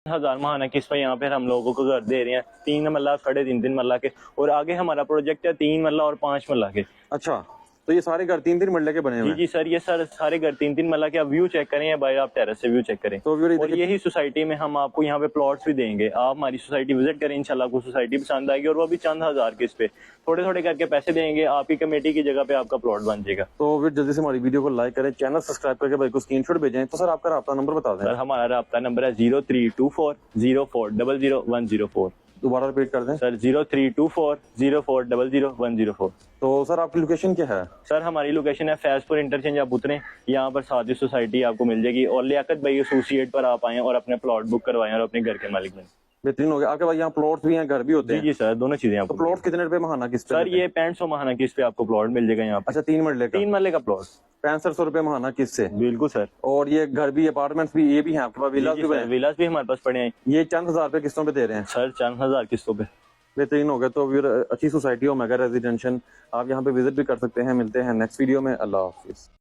हजार महाना किस्त पे यहाँ पे हम लोगों को घर दे रहे हैं, 3 मल्ला 3.5 मल्ला के, और आगे हमारा प्रोजेक्ट है 3 मल्ला और 5 मल्ला के। अच्छा, तो ये सारे घर 3-3 मरले के बने हुए जी हैं? जी सर, ये सर सारे घर 3-3 मल्ला के। आप व्यू चेक करें या बाहर आप टेरेस से व्यू चेक करें। तो व्यूअर और यही सोसाइटी में हम आपको यहाँ पे प्लॉट्स भी देंगे। आप हमारी सोसाइटी विजिट करें, इंशाल्लाह आपको सोसाइटी पसंद आएगी, और वो भी चंद हजार किस्त पे थोड़े थोड़े करके पैसे देंगे, आपकी कमेटी की जगह पे आपका प्लॉट बन जाएगा। तो फिर जल्दी से हमारी वीडियो को लाइक करें, चैनल सब्सक्राइब करके भाई को स्क्रीनशॉट भेजें। तो सर आपका राब्ता नंबर बता दें। सर हमारा राब्ता नंबर है 032404000104। दोबारा रिपीट कर दें। सर 032404000104। तो सर आपकी लोकेशन क्या है? सर हमारी लोकेशन है फैजपुर इंटरचेंज। आप उतरें, यहाँ पर सादी सोसाइटी आपको मिल जाएगी, और लियाकत भाई एसोसिएट पर आप आए और अपने प्लॉट बुक करवाएं और अपने घर के मालिक बने। बेहतरीन हो गया। आपके भाई यहाँ प्लॉट्स भी हैं, घर भी होते जी हैं? जी सर, दोनों चीजें तो आपको। प्लॉट कितने रुपए महाना किस्त पे? सर ये 6500 महाना किस्त पे आपको प्लॉट मिल जाएगा यहाँ पे। अच्छा, 3 मरले का? 3 मरले का प्लॉट 6500 रुपए महाना किस्त से? बिल्कुल सर। और ये घर भी, अपार्टमेंट्स भी, ये भी हैं आपके पास? विलास भी बने? विलास भी हमारे पास पड़े हैं। ये चंद हजार रुपए किस्तों पे दे रहे हैं? सर 4000 किस्तों पे। बेहतरीन हो गया। तो फिर अच्छी सोसाइटी हो, मेगा रेजिडेंशियल, आप यहाँ पे विजिट भी कर सकते हैं। मिलते हैं नेक्स्ट वीडियो में। अल्लाह हाफिज।